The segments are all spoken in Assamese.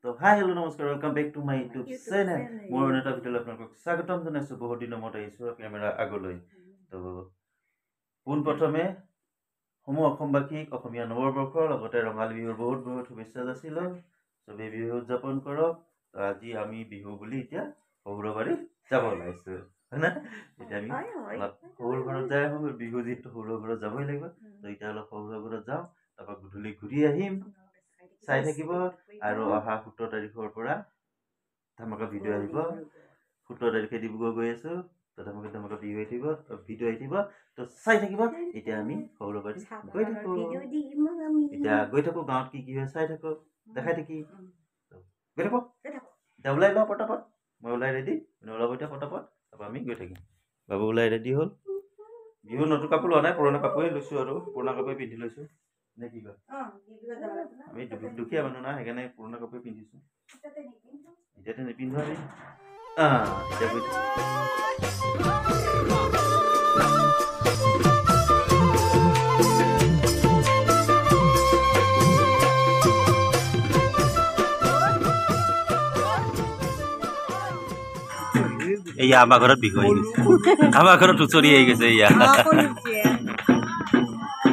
তো হাই হেল্ল' নমস্কাৰ welcome back to my YouTube channel মোৰ অন্য এটা ভিডিঅ'লৈ আপোনালোকক স্বাগতম জনাইছোঁ বহুত দিনৰ মূৰত আহিছোঁ কেমেৰা আগলৈ তো পোনপ্ৰথমে সমূহ অসমবাসীক অসমীয়া নৱবৰ্ষৰ লগতে ৰঙালী বিহুৰ বহুত বহুত শুভেচ্ছা যাচিলোঁ চবেই বিহু উদযাপন কৰক তো আজি আমি বিহু বুলি এতিয়া সৌৰবাৰী যাব ওলাইছোঁ হয় না এতিয়া আমি অলপ সৌৰ ঘৰত যাই আহোঁ বিহু যিহেতু সৌৰ ঘৰত যাবই লাগিব তো এতিয়া অলপ সৌৰ ঘৰত যাওঁ তাৰপৰা গধূলি ঘূৰি আহিম চাই থাকিব আৰু অহা 17 তাৰিখৰ পৰা ধামাকা ভিডিঅ' আহিব 17 তাৰিখে ডিব্ৰুগড় গৈ আছোঁ তো ধামাকা ভিডিঅ' আহিব তো চাই থাকিব এতিয়া আমি সৌৰবাৰী গৈ থাকোঁ এতিয়া গৈ থাকোঁ গাঁৱত কি হয় চাই থাকোঁ দেখাই থাকি গৈ থাকোঁ এতিয়া ওলাই লওঁ পটাপট মই ওলাই ৰেডি ওলাব এতিয়া পটাপট তাৰপৰা আমি গৈ থাকিম বাবু ওলাই ৰেডি হ'ল বিহু নতুন কাপোৰ লোৱা নাই পুৰণা কাপোৰে লৈছোঁ আৰু পুৰণা কাপোৰে পিন্ধি লৈছোঁ নে কি কয় আমি দুখীয়া মানুহ না সেইকাৰণে পুৰণা কাপোৰে পিন্ধিছোঁ এতিয়াতো নিপিন্ধো আমি এতিয়া গৈ এয়া আমাৰ ঘৰত বিহু আহি গৈছে আমাৰ ঘৰত হুঁচৰি আহি গৈছে এয়া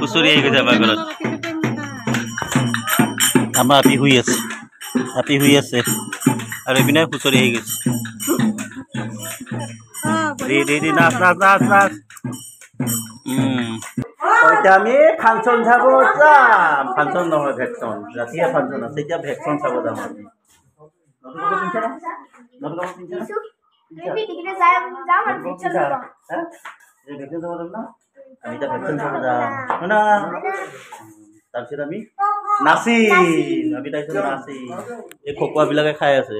হুঁচৰি আহি গৈছে আমাৰ ঘৰত আমাৰ ৰাতি শুই আছে আৰু এইপিনে হুঁচৰি আহি গৈছে নাচ নাচ নাচ নাচ এতিয়া আমি ফাংচন চাব যাম ফাংচন নহয় ভেকচন ৰাতিয়ে ফাংচন আছে এতিয়া ভেকচন চাব যাম আমি তাৰপিছত আমি নাচিম এই খকুৱাবিলাকে খাই আছে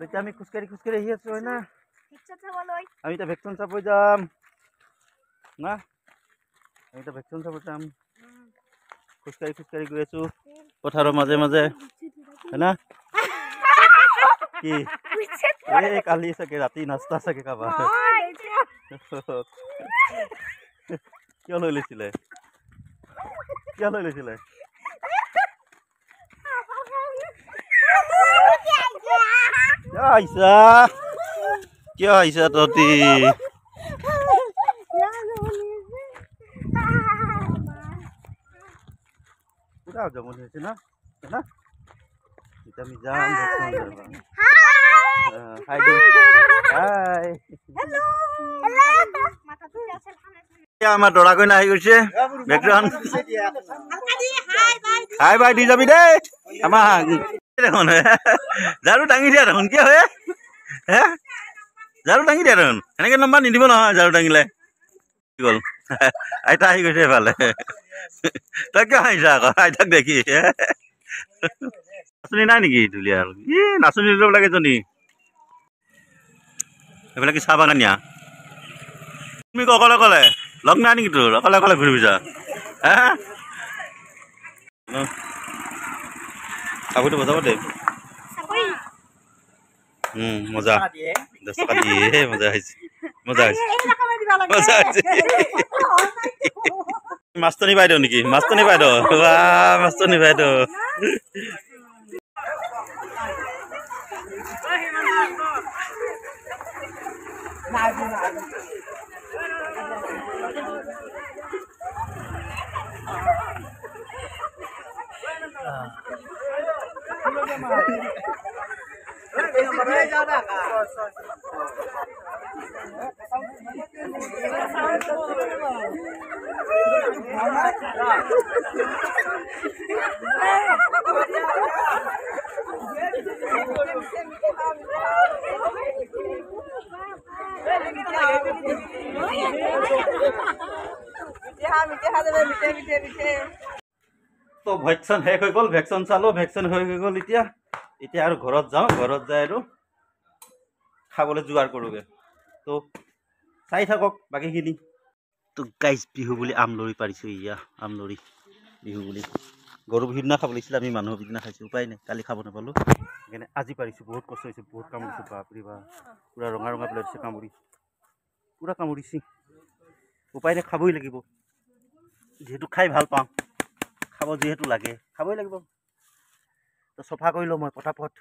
এতিয়া আমি খোজকাঢ়ি আহি আছো হয় না আমি এতিয়া ভেকচন চাব যাম না আমি এতিয়া ভেকচন চাব যাম খোজকাঢ়ি গৈ আছো পথাৰৰ মাজে মাজে হয় না কি এই কালি চাগে ৰাতি নাস্তা চাগে কাবা কিয় লৈ লৈছিলে কিয় আহিছা তহঁতি পুৰা জমনি হৈছে না এতিয়া আমি যাম আমাৰ দৰা কইনা আহি গৈছে বেকগ্ৰাউণ্ড হাই বাই দি যাবি দেই আমাৰ দেখোন ঝাৰু দাঙি দিয়া দেখোন কিয় হয় ঝাৰু দাঙি দিয়া দেখোন এনেকে নম্বৰ নিদিব নহয় ঝাৰু দাঙিলে কি গ'ল আইতা আহি গৈছে এফালে তই কিয় আহিছা আকৌ আইতাক দেখি নাচনি নাই নেকি ধুলীয়া নাচনি ল'ব লাগে জনী এইফালে কি চাহ বাগানীয়া তুমি অকলে লগ নাই নেকি তোৰ অকলে ঘূৰিবিছা কাপোৰটো বজাব দে মজা 10 টকা দিয়ে মজা হৈছে মাষ্টনী বাইদেউ নেকি মাষ্টনী বাইদেউ তো ভেকচন শেষ হৈ গ'ল ভেকচন চালো ভেকচন হৈ গ'ল এতিয়া আৰু ঘৰত যাওঁ ঘৰত যাই আৰু খাবলৈ যোগাৰ কৰোঁগৈ তো চাই থাকক বাকীখিনি তো গাইজ বিহু বুলি আমলৰি পাৰিছোঁ আমলৰি বিহু বুলি গৰু বিহুৰ দিনা খাব লাগিছিলে আমি মানুহৰ দিনা খাইছোঁ উপায় নাই কালি খাব নাপালোঁ সেইকাৰণে আজি পাৰিছোঁ বহুত কষ্ট হৈছে বহুত কামুৰিছোঁ বাপৰে বাপ পুৰা ৰঙা পেলাইছে পুৰা কামুৰিছে উপায় নাই খাবই লাগিব যিহেতু খাই ভাল পাওঁ খাব যিহেতু লাগে খাবই লাগিব তো চফা কৰি লওঁ মই পটাপট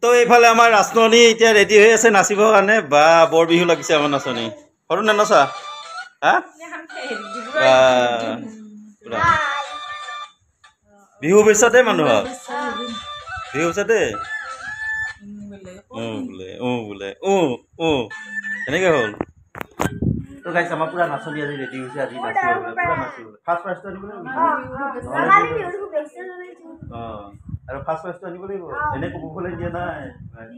তো এইফালে আমাৰ নাচনী এতিয়া ৰেডি হৈ আছে নাচিবৰ কাৰণে বা বৰ বিহু লাগিছে আমাৰ নাচনী সৰু নানচা হা বিহু পিছতে মানুহক বিহু পিছতে বোলে এনেকে হ'ল তো গাইছ আমাৰ পুৰা নাচনী আজি ৰেডি হৈছে আজি নাচিব পুৰা নাচিব ফাৰ্ষ্ট প্ৰাইজটো আনিব আৰু ফাৰ্ষ্ট প্ৰাইজটো আনিব লাগিব এনে কপৌ ফুলে দিয়া নাই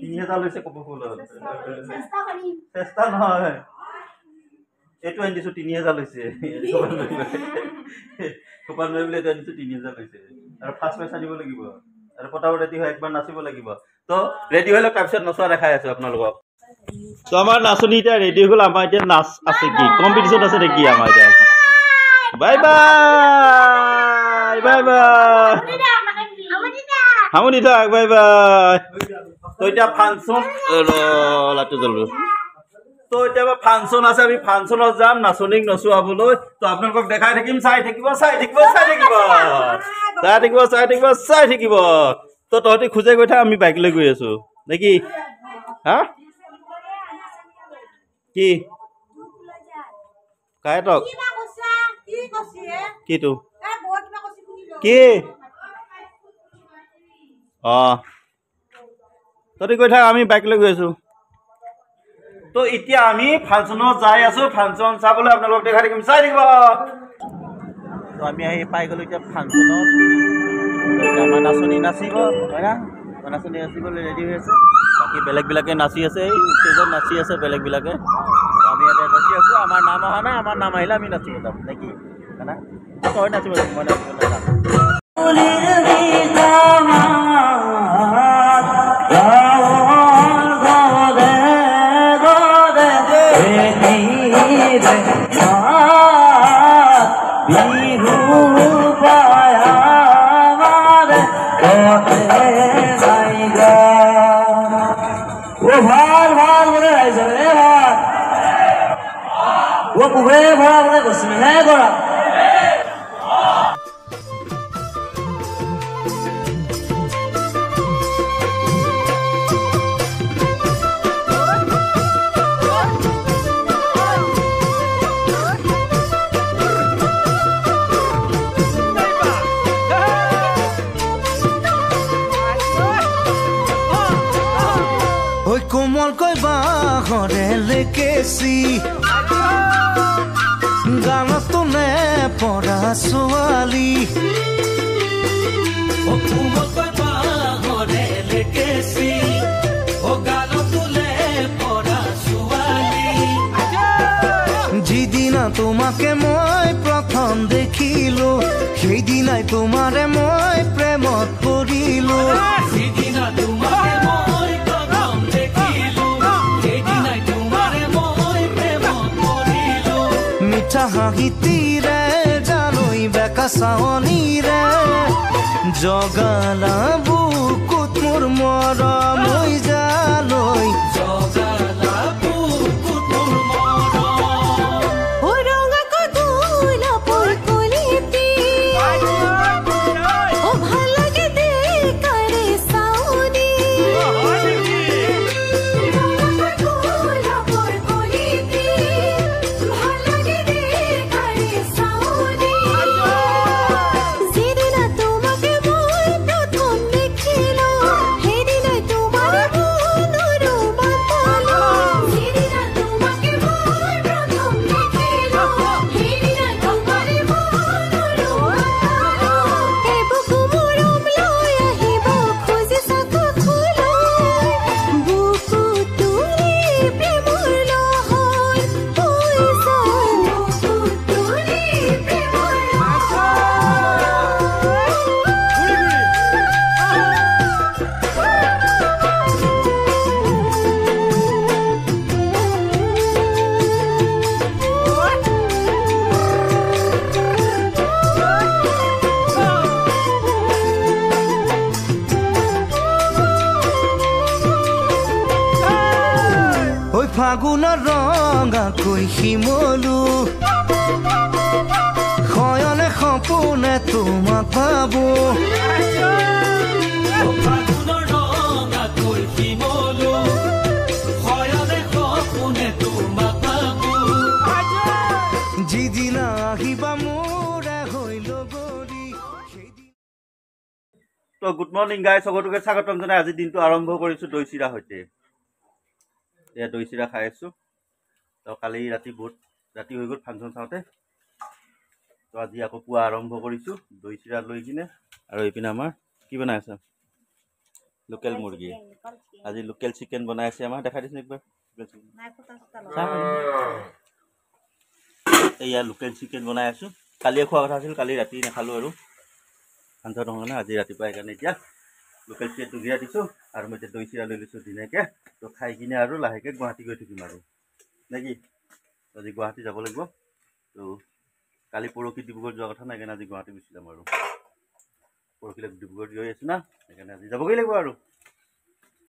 3000 লৈছে কপৌ ফুলত চেষ্টা নহয় এইটো আনি দিছোঁ 3000 লৈছে কোপান লৈ বোলে এইটো আনিছোঁ 3000 লৈছে আৰু ফাৰ্ষ্ট প্ৰাইজ আনিব লাগিব আৰু পটাপট ৰেডি হৈ একবাৰ নাচিব লাগিব তো ৰেডি হৈ লওক তাৰপিছত নচোৱা দেখাই আছোঁ আপোনালোকক তো আমাৰ নাচনী এতিয়া ৰেডি হৈ গ'ল আমাৰ এতিয়া নাচ আছে কি কম্পিটিশ্যন আছে নেকি আমাৰ এতিয়া বাই বাই বাই বাই হামনি থাক বাই বাই তো এতিয়া ফাংচন লাইটটো জ্বলো তো এতিয়া ফাংচন আছে আমি ফাংচনত যাম নাচনীক নচুৱাবলৈ তো আপোনালোকক দেখাই থাকিম চাই থাকিব তো তহঁতি খোজে গৈ থাক আমি বাইক লৈ গৈ আছো নেকি হা কি কাইতক কিটো কি তহঁতি গৈ থাক আমি বাইক লৈ গৈ আছো তো এতিয়া আমি ফাংচনত যাই আছো ফাংচন চাবলৈ আপোনালোকক দেখাই থাকিম চাই থাকিব তো আমি আহি পাই গ'লো এতিয়া ফাংচনত আমাৰ নাচনী নাচিব হয় না নাচনী নাচিবলৈ ৰেডি হৈ আছে বাকী বেলেগবিলাকে নাচি আছে এই ষ্টেজত নাচি আছে বেলেগবিলাকে আমি ইয়াতে নাচি আছোঁ আমাৰ নাম অহা নাই আমাৰ নাম আহিলে আমি নাচিব যাম নেকি না তই নাচিব যাম মই নাচিব যাম কোমলকৈ বাঁহৰে লেকেচি গানতো নে পৰা ছোৱালী কোমলকৈ বাঁহৰে লেকেচি গানতো নে পৰা ছোৱালী যিদিনা তোমাকে মই প্ৰথম দেখিলো সেইদিনাই তোমাৰে মই প্ৰেমত পৰিলো যিদিনা তোমাকে হাঁহিতিৰে জানৈ বেকা চাৱনীৰে জগালা বুকুত মোৰ মৰম হৈ জালৈ জগালা বুকুত মোৰ মৰম ৰঙা কদুলা পৰকলিতি ভাল লাগে দেখাৰে চাউনি ফাগুনৰ ৰঙাকৈ শিমলু শয়নে সপোনে তোমাক পাব যিদিনা আহিবা মোৰে হইল গৰি তো গুড মৰ্নিং গাইজ সকলোকে স্বাগতম জনাই আজি দিনটো আৰম্ভ কৰিছোঁ দৈ চিৰা সৈতে এয়া দৈ চিৰা খাই আছোঁ তো কালি ৰাতি বহুত ৰাতি হৈ গ'ল ফাংচন চাওঁতে তো আজি আকৌ পুৱা আৰম্ভ কৰিছোঁ দৈ চিৰা লৈ কিনে আৰু এইপিনে আমাৰ কি বনাই আছে লোকেল মুৰ্গী আজি লোকেল চিকেন বনাই আছে আমাৰ দেখাই দিছোঁ একবাৰ এয়া লোকেল চিকেন বনাই আছোঁ কালিয়ে খোৱা কথা আছিল কালি ৰাতি নাখালোঁ আৰু ফাংচন নহ'ল না আজি ৰাতিপুৱা সেইকাৰণে এতিয়া লোকেল চিকেনটো গিৰাই দিছোঁ আৰু মই এতিয়া দৈ চিৰা লৈ লৈছোঁ ধুনীয়াকৈ তো খাই কিনে আৰু লাহেকৈ গুৱাহাটী গৈ থাকিম আৰু নে কি আজি গুৱাহাটী যাব লাগিব তো কালি পৰহি ডিব্ৰুগড় যোৱা কথা নাই সেইকাৰণে আজি গুৱাহাটী গুচি যাম আৰু পৰহিলৈ ডিব্ৰুগড় গৈ আছোঁ না সেইকাৰণে আজি যাবগৈ লাগিব আৰু